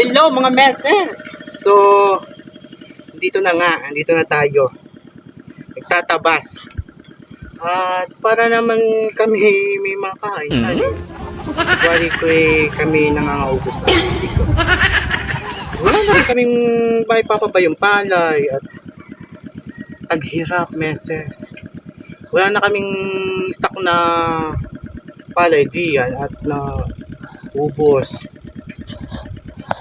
Hello mga meses! So, dito na tayo. Nagtatabas. At para naman kami may makain. Bali ko kami nangangaubos na dito. Wala naman kaming may papabayong palay at taghirap meses. Wala na kaming stock na palay diyan at na ubos.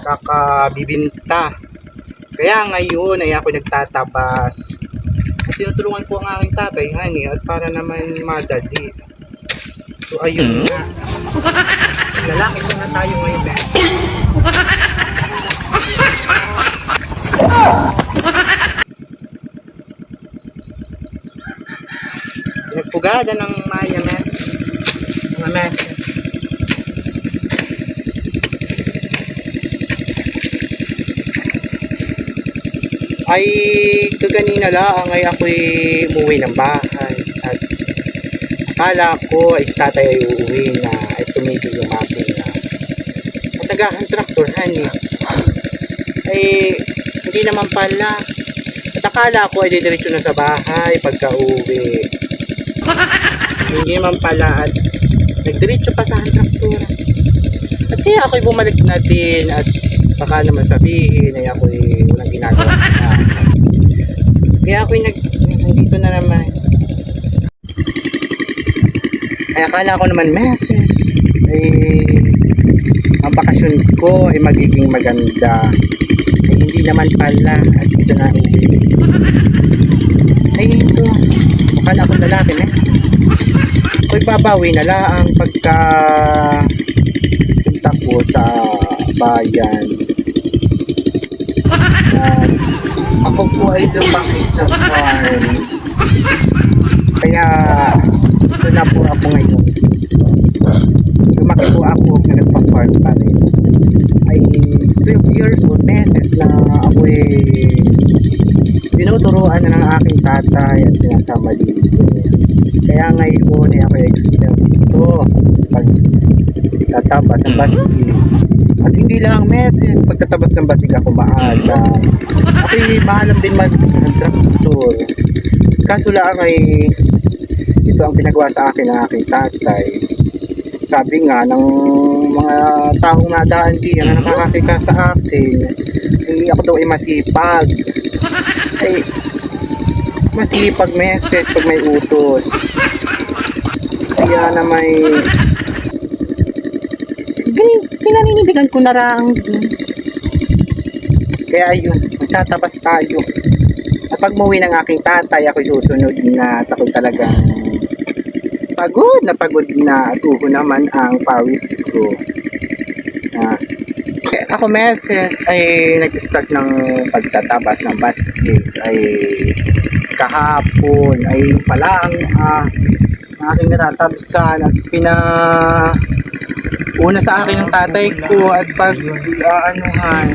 Kakabibinta. Kaya ngayon ay ako nagtatabas. Tinutulungan ko ang aking tatay, honey, at para naman madali. So ayun nga. Lalaki ko na tayo ngayon. Nagpugada ng maya mes. Mga mes. Ay kaganina lang ay ako'y umuwi ng bahay at akala ko ay si tatay ay uuwi na ay tumigil yung makina at nagahan traktor honey ay hindi naman pala at akala ko ay didiretso na sa bahay pagka uwi hindi naman pala at nagdiretso pa sa traktor at kaya ako'y bumalik na din at baka naman sabihin ay ako'y walang ginagawa na. Kaya ako'y nandito na naman. Ay akala ko naman meses ay ang bakasyon ko ay magiging maganda. Ay hindi naman pala at dito na uwi. Ay ito, akala ko lalaki meses. Ako'y babawi na lang pagka punta ko sa bayan. Ako po ay lumaki sa farm. Kaya ito na po ako ngayon. Lumaki po ako na nagpa-farm pa rin. Ay 12 years old meses na ako tinuturuan na ng aking tatay at sinasama dito. Kaya ngayon ay ako expert dito sa pagtatabas ng basig. At hindi lang meses, pagtatabas ng basig ako maalam. Ako'y maalam din mag-traktor. Kaso lang ay ito ang pinagawa sa akin ng aking tatay. Sabi nga ng mga taong nadaan diyan na nakakakita sa akin, ay ako daw ay masipag. Ay, masipag meses pag may utos. Kaya na may pinaninindigan ko na lang. Kaya ayun, magtatabas tayo. At pag muwi ng aking tatay, ako'y susunod na at ako'y talagang pagod na at uho naman ang pawis ko. Ako meses ay nag-start ng pagtatabas ng basket ay kahapon ay pala ang aking natatabsan at una sa akin ng tatay ko at pag-aanuhan.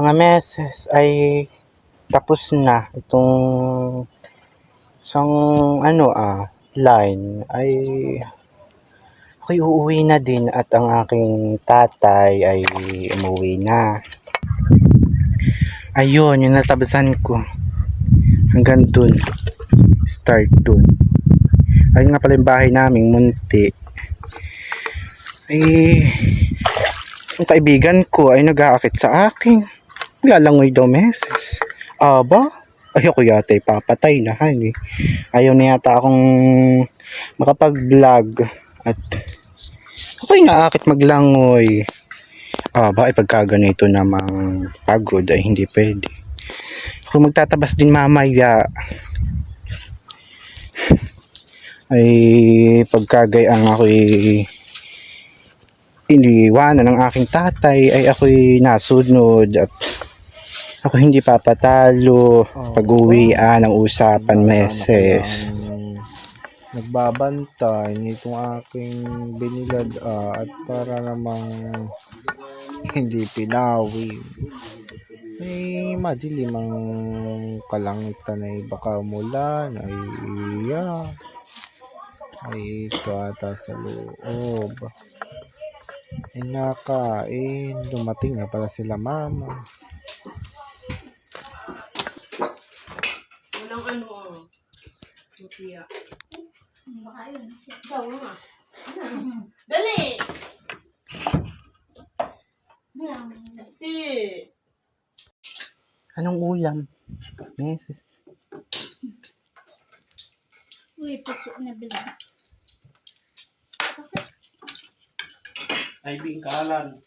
Mga meses ay tapos na itong isang line ay ako'y uuwi na din at ang aking tatay ay umuwi na. Ayun, yung natabasan ko. Hanggang dun. Start dun. Ayun nga pala yung bahay naming munti. Ay, yung kaibigan ko ay nag-aakit sa akin. Lalangoy daw meses. Aba, ayoko yata ipapatay na eh. Ayaw na yata akong makapag-vlog. At ako'y naakit maglangoy. Aba, ay pagkaganito namang pagod ay hindi pwede. Kung magtatabas din mamaya ay pagkagayang ako'y iniwanan ng aking tatay ay ako'y nasunod at ako hindi papatalo pag-uwian ng usapan meses. Nagbabantay nitong aking binilad at para namang hindi pinawi. Madilim ang kalangitan ay baka umulan ay ito ata sa loob. Ay nakain, dumating na pala sila mama. Walang ano Mutiya. Ikaw nga. Dali! Ati! Anong ulam? Meses. Uy, puso na bilang. Ay bingkalan.